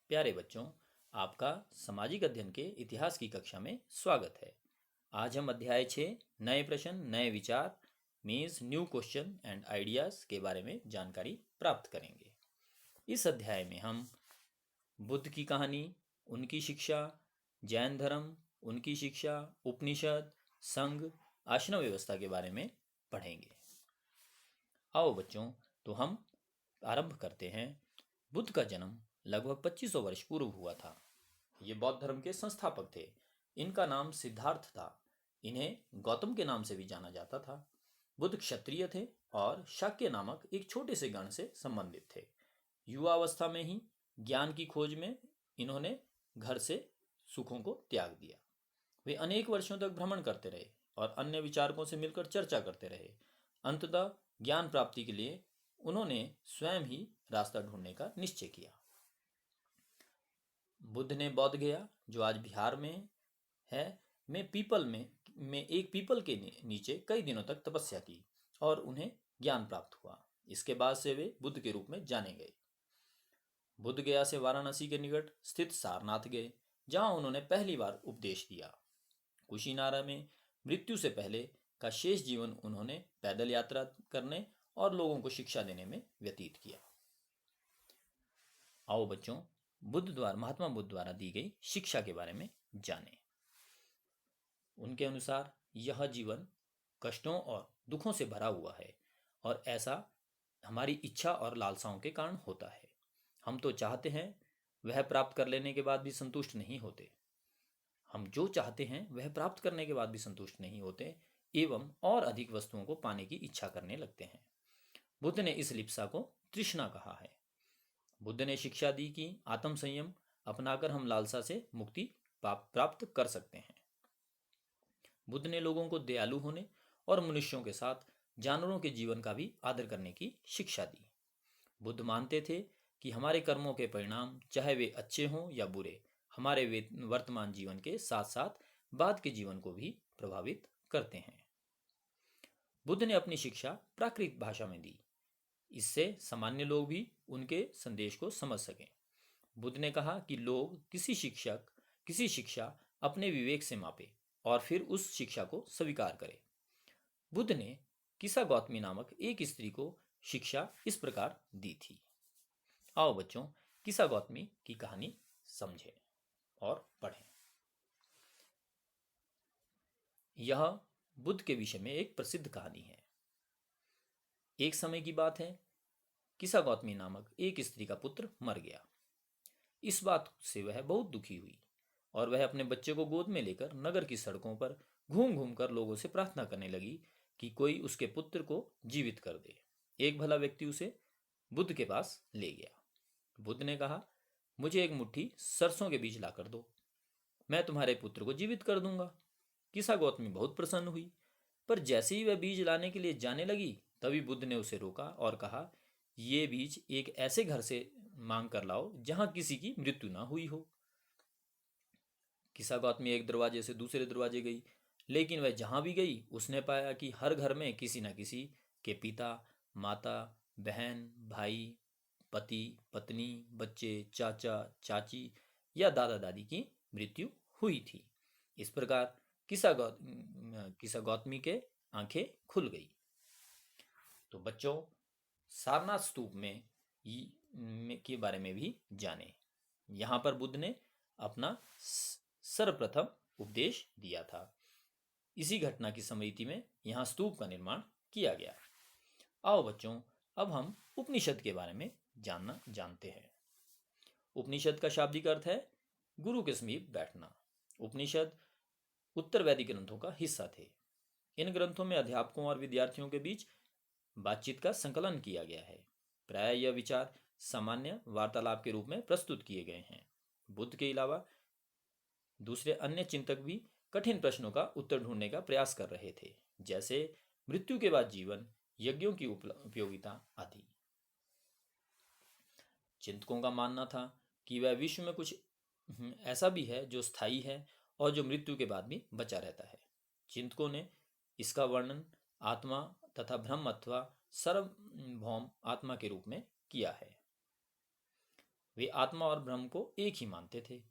प्यारे बच्चों, आपका सामाजिक अध्ययन के इतिहास की कक्षा में स्वागत है। आज हम अध्याय 6 नए प्रश्न नए विचार means new question and ideas के बारे में जानकारी प्राप्त करेंगे। इस अध्याय में हम बुद्ध की कहानी, उनकी शिक्षा, जैन धर्म, उनकी शिक्षा, उपनिषद, संघ, आश्रम व्यवस्था के बारे में पढ़ेंगे। आओ बच्चों, तो हम आरंभ करते हैं। बुद्ध का जन्म लगभग 2500 वर्ष पूर्व हुआ था। ये बौद्ध धर्म के संस्थापक थे। इनका नाम सिद्धार्थ था। इन्हें गौतम के नाम से भी जाना जाता था। बुद्ध क्षत्रिय थे और शाक्य नामक एक छोटे से गण से संबंधित थे। युवावस्था में ही ज्ञान की खोज में इन्होंने घर से सुखों को त्याग दिया। वे अनेक वर्षों तक भ्रमण करते रहे और अन्य विचारकों से मिलकर चर्चा करते रहे। अंततः ज्ञान प्राप्ति के लिए उन्होंने स्वयं ही रास्ता ढूंढने का निश्चय किया। बुद्ध ने बौद्ध गया, जो आज बिहार में है, में एक पीपल के नीचे कई दिनों तक तपस्या की और उन्हें ज्ञान प्राप्त हुआ। इसके बाद से वे बुद्ध के रूप में जाने गए। बुद्ध गया से वाराणसी के निकट स्थित सारनाथ गए, जहां उन्होंने पहली बार उपदेश दिया। कुशीनारा में मृत्यु से पहले का शेष जीवन उन्होंने पैदल यात्रा करने और लोगों को शिक्षा देने में व्यतीत किया। आओ बच्चों, महात्मा बुद्ध द्वारा दी गई शिक्षा के बारे में जानें। उनके अनुसार यह जीवन कष्टों और दुखों से भरा हुआ है और ऐसा हमारी इच्छा और लालसाओं के कारण होता है। हम तो चाहते हैं, वह प्राप्त कर लेने के बाद भी संतुष्ट नहीं होते। हम जो चाहते हैं वह प्राप्त करने के बाद भी संतुष्ट नहीं होते एवं और अधिक वस्तुओं को पाने की इच्छा करने लगते हैं। बुद्ध ने इस लिप्सा को तृष्णा कहा है। बुद्ध ने शिक्षा दी कि आत्म संयम अपनाकर हम लालसा से मुक्ति प्राप्त कर सकते हैं। बुद्ध ने लोगों को दयालु होने और मनुष्यों के साथ जानवरों के जीवन का भी आदर करने की शिक्षा दी। बुद्ध मानते थे कि हमारे कर्मों के परिणाम, चाहे वे अच्छे हों या बुरे, हमारे वर्तमान जीवन के साथ साथ बाद के जीवन को भी प्रभावित करते हैं। बुद्ध ने अपनी शिक्षा प्राकृत भाषा में दी, इससे सामान्य लोग भी उनके संदेश को समझ सकें। बुद्ध ने कहा कि लोग किसी शिक्षा अपने विवेक से मापे और फिर उस शिक्षा को स्वीकार करें। बुद्ध ने किसा गौतमी नामक एक स्त्री को शिक्षा इस प्रकार दी थी। आओ बच्चों, किसा गौतमी की कहानी समझें और पढ़ें। यह बुद्ध के विषय में एक प्रसिद्ध कहानी है। एक समय की बात है, किसा गौतमी नामक एक स्त्री का पुत्र मर गया। इस बात से वह बहुत दुखी हुई और वह अपने बच्चे को गोद में लेकर नगर की सड़कों पर घूम घूम कर लोगों से प्रार्थना करने लगी कि कोई उसके पुत्र को जीवित कर दे। एक भला व्यक्ति उसे बुद्ध के पास ले गया। बुद्ध ने कहा, मुझे एक मुट्ठी सरसों के बीज लाकर दो, मैं तुम्हारे पुत्र को जीवित कर दूंगा। किसा गौतमी बहुत प्रसन्न हुई, पर जैसे ही वह बीज लाने के लिए जाने लगी, तभी बुद्ध ने उसे रोका और कहा, ये बीज एक ऐसे घर से मांग कर लाओ जहां किसी की मृत्यु ना हुई हो। किसा गौतमी एक दरवाजे से दूसरे दरवाजे गई, लेकिन वह जहां भी गई उसने पाया कि हर घर में किसी न किसी के पिता, माता, बहन, भाई, पति, पत्नी, बच्चे, चाचा, चाची या दादा दादी की मृत्यु हुई थी। इस प्रकार किसा गौतमी के आंखें खुल गई। तो बच्चों, सारनाथ स्तूप के बारे में भी जाने। यहाँ पर बुद्ध ने अपना सर्वप्रथम उपदेश दिया था। इसी घटना की स्मृति में यहाँ स्तूप का निर्माण किया गया। आओ बच्चों, अब हम उपनिषद के बारे में जानते हैं। उपनिषद का शाब्दिक अर्थ है गुरु के समीप बैठना। उपनिषद उत्तर वैदिक ग्रंथों का हिस्सा थे। इन ग्रंथों में अध्यापकों और विद्यार्थियों के बीच बातचीत का संकलन किया गया है। प्राय यह विचार सामान्य वार्तालाप के रूप में प्रस्तुत किए गए हैं। बुद्ध के अलावा दूसरे अन्य चिंतक भी कठिन प्रश्नों का उत्तर ढूंढने का प्रयास कर रहे थे, जैसे मृत्यु के बाद जीवन, यज्ञों की उपयोगिता आदि। चिंतकों का मानना था कि वह विश्व में कुछ ऐसा भी है जो स्थायी है और जो मृत्यु के बाद भी बचा रहता है। चिंतकों ने इसका वर्णन आत्मा तथा ब्रह्म अथवा सर्वभौम आत्मा के रूप में किया है। वे आत्मा और ब्रह्म को एक ही मानते थे।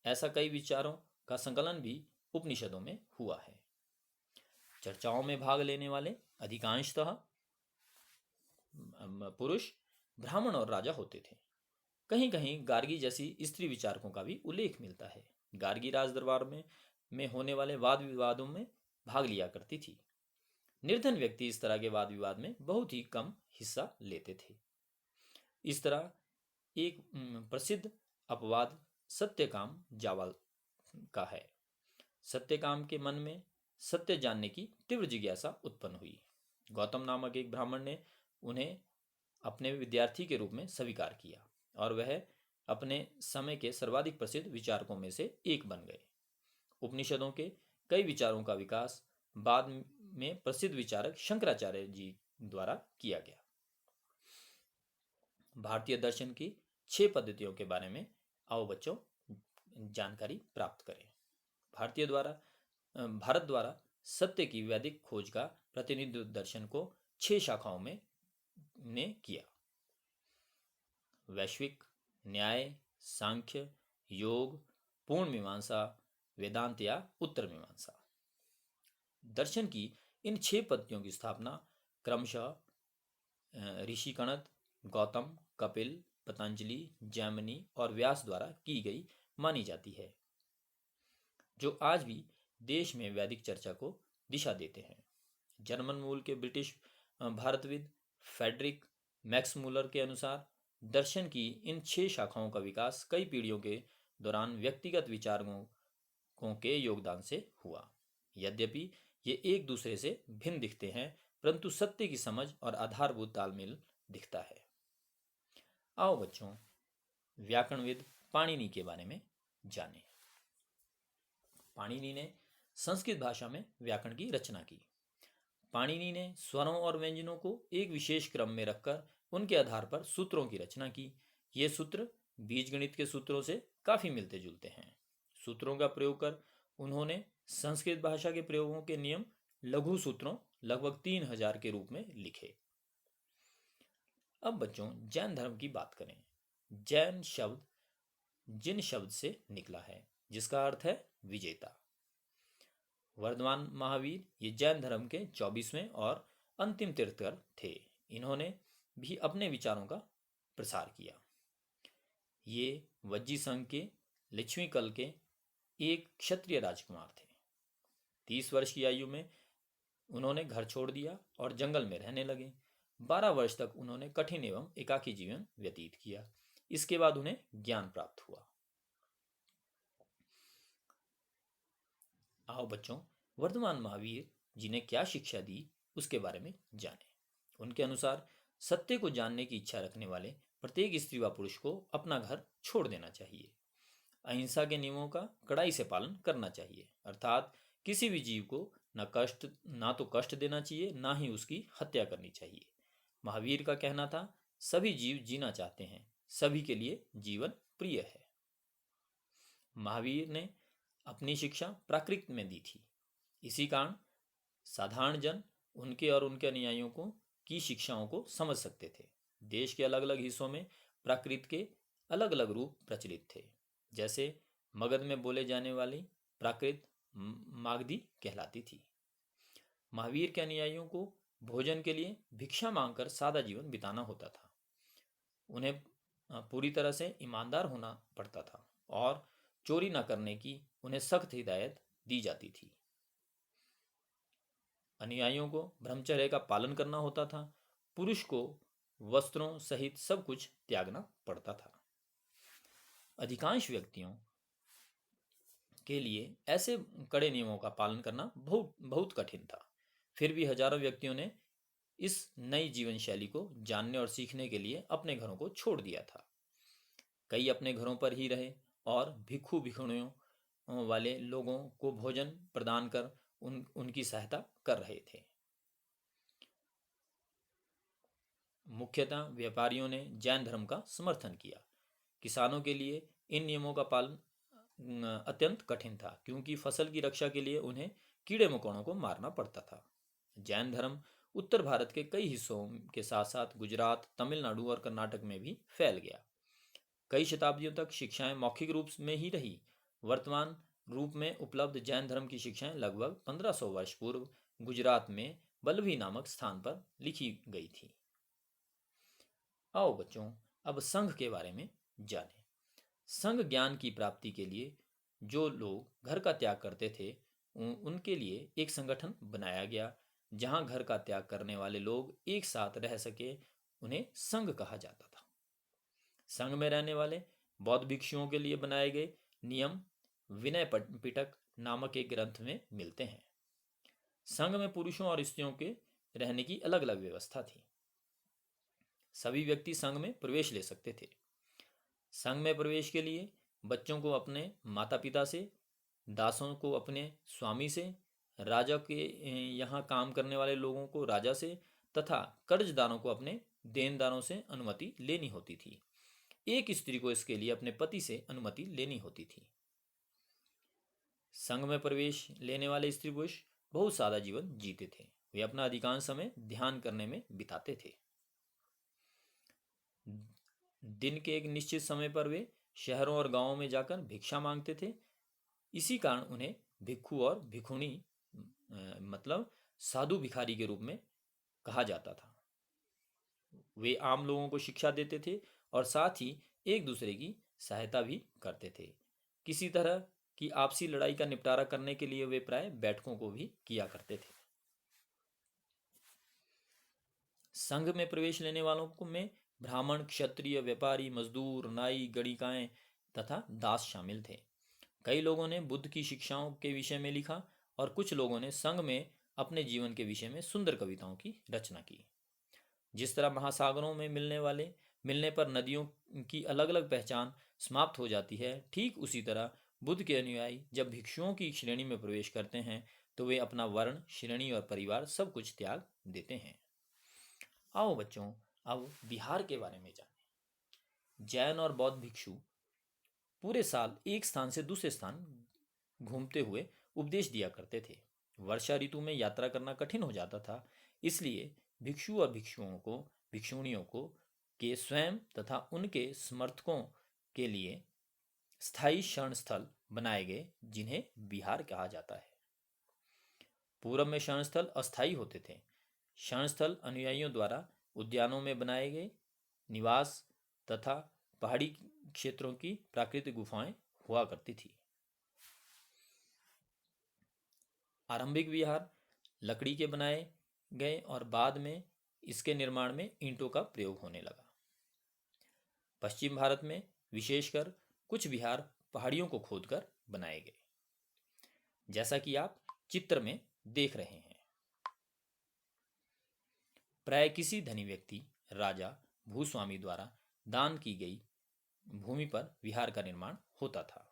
ऐसा कई विचारों का संकलन भी उपनिषदों में हुआ है। चर्चाओं में भाग लेने वाले अधिकांशतः पुरुष, ब्राह्मण और राजा होते थे। कहीं कहीं गार्गी जैसी स्त्री विचारकों का भी उल्लेख मिलता है। गार्गी राज दरबार में होने वाले वाद विवादों में भाग लिया करती थी। निर्धन व्यक्ति इस तरह के वाद विवाद में बहुत ही कम हिस्सा लेते थे। इस तरह एक प्रसिद्ध अपवाद सत्यकाम जावाल का है। सत्यकाम के मन में सत्य जानने की तीव्र जिज्ञासा उत्पन्न हुई। गौतम नामक एक ब्राह्मण ने उन्हें अपने विद्यार्थी के रूप में स्वीकार किया और वह अपने समय के सर्वाधिक प्रसिद्ध विचारकों में से एक बन गए। उपनिषदों के कई विचारों का विकास बाद में प्रसिद्ध विचारक शंकराचार्य जी द्वारा किया गया। भारतीय दर्शन की 6 पद्धतियों के बारे में आओ बच्चों जानकारी प्राप्त करें। भारत द्वारा सत्य की वैदिक खोज का प्रतिनिधित्व दर्शन को 6 शाखाओं में किया। वैश्विक, न्याय, सांख्य, योग, पूर्ण मीमांसा, वेदांत या उत्तर मीमांसा। दर्शन की इन 6 पद्धतियों की स्थापना क्रमशः ऋषि कणद, गौतम, कपिल, पतंजलि, जैमिनी और व्यास द्वारा की गई मानी जाती है, जो आज भी देश में वैदिक चर्चा को दिशा देते हैं। जर्मन मूल के ब्रिटिश भारतविद फ्रेडरिक मैक्स मूलर के अनुसार दर्शन की इन 6 शाखाओं का विकास कई पीढ़ियों के दौरान व्यक्तिगत विचारकों के योगदान से हुआ। यद्यपि ये एक दूसरे से भिन्न दिखते हैं, परंतु सत्य की समझ और आधारभूत तालमेल दिखता है। आओ बच्चों व्याकरणविद पाणिनि के बारे में जानें। पाणिनि ने संस्कृत भाषा में व्याकरण की रचना की। पाणिनि ने स्वरों और व्यंजनों को एक विशेष क्रम में रखकर उनके आधार पर सूत्रों की रचना की। ये सूत्र बीजगणित के सूत्रों से काफी मिलते जुलते हैं। सूत्रों का प्रयोग कर उन्होंने संस्कृत भाषा के प्रयोगों के नियम लघु सूत्रों लगभग 3000 के रूप में लिखे। अब बच्चों जैन धर्म की बात करें। जैन शब्द जिन शब्द से निकला है, जिसका अर्थ है विजेता। वर्धमान महावीर ये जैन धर्म के 24वें और अंतिम तीर्थकर थे। इन्होंने भी अपने विचारों का प्रसार किया। ये वज्जी संघ के लक्ष्मी कल के एक क्षत्रिय राजकुमार थे। 30 वर्ष की आयु में उन्होंने घर छोड़ दिया और जंगल में रहने लगे। 12 वर्ष तक उन्होंने कठिन एवं एकाकी जीवन व्यतीत किया। इसके बाद उन्हें ज्ञान प्राप्त हुआ। आओ बच्चों वर्धमान महावीर जी ने क्या शिक्षा दी उसके बारे में जानें। उनके अनुसार सत्य को जानने की इच्छा रखने वाले प्रत्येक स्त्री व पुरुष को अपना घर छोड़ देना चाहिए। अहिंसा के नियमों का कड़ाई से पालन करना चाहिए, अर्थात किसी भी जीव को ना तो कष्ट देना चाहिए, ना ही उसकी हत्या करनी चाहिए। महावीर का कहना था, सभी जीव जीना चाहते हैं, सभी के लिए जीवन प्रिय है। महावीर ने अपनी शिक्षा प्राकृत में दी थी। इसी कारण साधारण जन उनके और उनके अनुयायियों की शिक्षाओं को समझ सकते थे। देश के अलग अलग हिस्सों में प्राकृत के अलग अलग रूप प्रचलित थे। जैसे मगध में बोले जाने वाली प्राकृत मागधी कहलाती थी। महावीर के अनुयायियों को भोजन के लिए भिक्षा मांगकर सादा जीवन बिताना होता था। उन्हें पूरी तरह से ईमानदार होना पड़ता था और चोरी न करने की उन्हें सख्त हिदायत दी जाती थी। अनुयायियों को ब्रह्मचर्य का पालन करना होता था। पुरुष को वस्त्रों सहित सब कुछ त्यागना पड़ता था। अधिकांश व्यक्तियों के लिए ऐसे कड़े नियमों का पालन करना बहुत बहुत कठिन था। फिर भी हजारों व्यक्तियों ने इस नई जीवन शैली को जानने और सीखने के लिए अपने घरों को छोड़ दिया था। कई अपने घरों पर ही रहे और भिक्षु भिक्षुणियों वाले लोगों को भोजन प्रदान कर उनकी सहायता कर रहे थे। मुख्यतः व्यापारियों ने जैन धर्म का समर्थन किया। किसानों के लिए इन नियमों का पालन अत्यंत कठिन था, क्योंकि फसल की रक्षा के लिए उन्हें कीड़े मकोड़ों को मारना पड़ता था। जैन धर्म उत्तर भारत के कई हिस्सों के साथ साथ गुजरात, तमिलनाडु और कर्नाटक में भी फैल गया। कई शताब्दियों तक शिक्षाएं मौखिक रूप में ही रही। वर्तमान रूप में उपलब्ध जैन धर्म की शिक्षाएं लगभग 1500 वर्ष पूर्व गुजरात में बल्लभी नामक स्थान पर लिखी गई थी। आओ बच्चों, अब संघ के बारे में जानें। संघ ज्ञान की प्राप्ति के लिए जो लोग घर का त्याग करते थे उनके लिए एक संगठन बनाया गया। जहां घर का त्याग करने वाले लोग एक साथ रह सके, उन्हें संघ कहा जाता था। संघ में रहने वाले बौद्ध भिक्षुओं के लिए बनाए गए नियम विनय पिटक नामक एक ग्रंथ में मिलते हैं। संघ में पुरुषों और स्त्रियों के रहने की अलग अलग व्यवस्था थी। सभी व्यक्ति संघ में प्रवेश ले सकते थे। संघ में प्रवेश के लिए बच्चों को अपने माता पिता से, दासों को अपने स्वामी से, राजा के यहाँ काम करने वाले लोगों को राजा से तथा कर्जदारों को अपने देनदारों से अनुमति लेनी होती थी। एक स्त्री को इसके लिए अपने पति से अनुमति लेनी होती थी। संघ में प्रवेश लेने वाले स्त्री पुरुष बहुत सादा जीवन जीते थे। वे अपना अधिकांश समय ध्यान करने में बिताते थे। दिन के एक निश्चित समय पर वे शहरों और गांवों में जाकर भिक्षा मांगते थे। इसी कारण उन्हें भिक्षु और भिक्षुणी मतलब साधु भिखारी के रूप में कहा जाता था। वे आम लोगों को शिक्षा देते थे और साथ ही एक दूसरे की सहायता भी करते थे। किसी तरह की आपसी लड़ाई का निपटारा करने के लिए वे प्राय बैठकों को भी किया करते थे। संघ में प्रवेश लेने वालों को में ब्राह्मण, क्षत्रिय, व्यापारी, मजदूर, नाई, गणिकाएं तथा दास शामिल थे। कई लोगों ने बुद्ध की शिक्षाओं के विषय में लिखा और कुछ लोगों ने संघ में अपने जीवन के विषय में सुंदर कविताओं की रचना की। जिस तरह महासागरों में मिलने पर नदियों की अलग अलग पहचान समाप्त हो जाती है, ठीक उसी तरह बुद्ध के अनुयायी जब भिक्षुओं की श्रेणी में प्रवेश करते हैं तो वे अपना वर्ण, श्रेणी और परिवार सब कुछ त्याग देते हैं। आओ बच्चों, अब बिहार के बारे में जानें। जैन और बौद्ध भिक्षु पूरे साल एक स्थान से दूसरे स्थान घूमते हुए उपदेश दिया करते थे। वर्षा ऋतु में यात्रा करना कठिन हो जाता था, इसलिए भिक्षु और भिक्षुणियों को के स्वयं तथा उनके समर्थकों के लिए स्थायी शरण स्थल बनाए गए, जिन्हें विहार कहा जाता है। पूर्व में शरण स्थल अस्थायी होते थे। शरण स्थल अनुयायियों द्वारा उद्यानों में बनाए गए निवास तथा पहाड़ी क्षेत्रों की प्राकृतिक गुफाएं हुआ करती थी। आरंभिक विहार लकड़ी के बनाए गए और बाद में इसके निर्माण में ईंटों का प्रयोग होने लगा। पश्चिम भारत में विशेषकर कुछ विहार पहाड़ियों को खोदकर बनाए गए, जैसा कि आप चित्र में देख रहे हैं। प्राय किसी धनी व्यक्ति, राजा, भूस्वामी द्वारा दान की गई भूमि पर विहार का निर्माण होता था।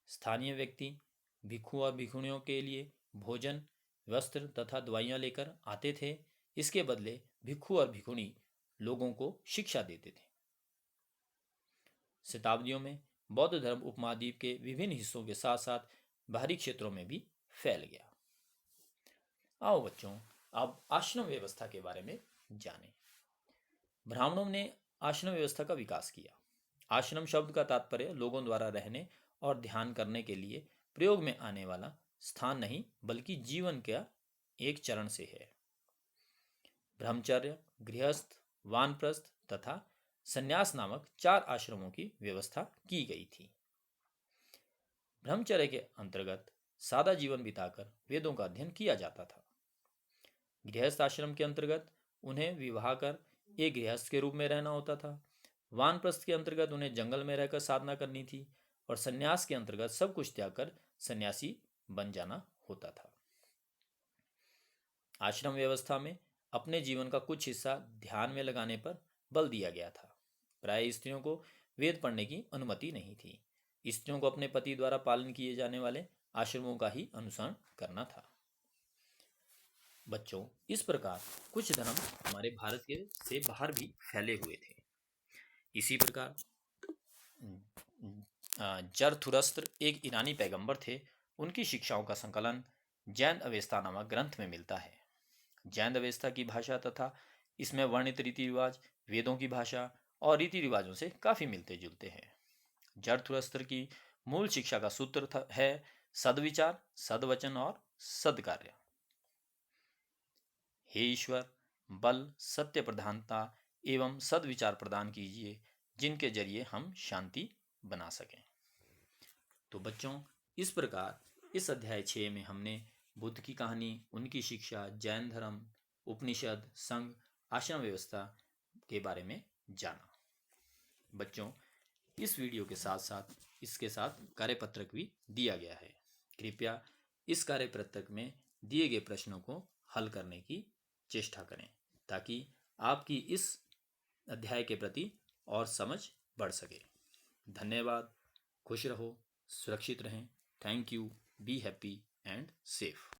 स्थानीय व्यक्ति भिक्षु और भिक्षुणियों के लिए भोजन, वस्त्र तथा दवाइयां लेकर आते थे। इसके बदले भिक्षु और भिक्षुणी लोगों को शिक्षा देते थे। शताब्दियों में बौद्ध धर्म उपमहाद्वीप के विभिन्न हिस्सों के साथ साथ बाहरी क्षेत्रों में भी फैल गया। आओ बच्चों, अब आश्रम व्यवस्था के बारे में जानें। ब्राह्मणों ने आश्रम व्यवस्था का विकास किया। आश्रम शब्द का तात्पर्य लोगों द्वारा रहने और ध्यान करने के लिए प्रयोग में आने वाला स्थान नहीं, बल्कि जीवन का एक चरण से है। ब्रह्मचर्य, गृहस्थ, वानप्रस्थ तथा संन्यास नामक 4 आश्रमों की व्यवस्था की गई थी। ब्रह्मचर्य के अंतर्गत सादा जीवन बिताकर वेदों का अध्ययन किया जाता था। गृहस्थ आश्रम के अंतर्गत उन्हें विवाह कर एक गृहस्थ के रूप में रहना होता था। वानप्रस्थ के अंतर्गत उन्हें जंगल में रहकर साधना करनी थी और संन्यास के अंतर्गत सब कुछ त्याग कर सन्यासी बन जाना होता था। आश्रम व्यवस्था में अपने जीवन का कुछ हिस्सा ध्यान में लगाने पर बल दिया गया था। प्राय स्त्रियों को वेद पढ़ने की अनुमति नहीं थी। स्त्रियों को अपने पति द्वारा पालन किए जाने वाले आश्रमों का ही अनुसरण करना था। बच्चों, इस प्रकार कुछ धर्म हमारे भारत के से बाहर भी फैले हुए थे। इसी प्रकार जरथुरस्त्र एक ईरानी पैगंबर थे। उनकी शिक्षाओं का संकलन जैन अवेस्ता नामक ग्रंथ में मिलता है। जैन अवेस्ता की भाषा तथा इसमें वर्णित रीति रिवाज वेदों की भाषा और रीति रिवाजों से काफी मिलते जुलते हैं। जरथुस्त्र की मूल शिक्षा का सूत्र है सद्विचार, सद्वचन और सद्कार्य। हे ईश्वर, बल, सत्य प्रधानता एवं सद्विचार प्रदान कीजिए, जिनके जरिए हम शांति बना सकें। तो बच्चों, इस प्रकार इस अध्याय 6 में हमने बुद्ध की कहानी, उनकी शिक्षा, जैन धर्म, उपनिषद, संघ, आश्रम व्यवस्था के बारे में जाना। बच्चों, इस वीडियो के साथ साथ इसके साथ कार्यपत्रक भी दिया गया है। कृपया इस कार्यपत्रक में दिए गए प्रश्नों को हल करने की चेष्टा करें, ताकि आपकी इस अध्याय के प्रति और समझ बढ़ सके। धन्यवाद। खुश रहो, सुरक्षित रहें। Thank you. Be happy and safe.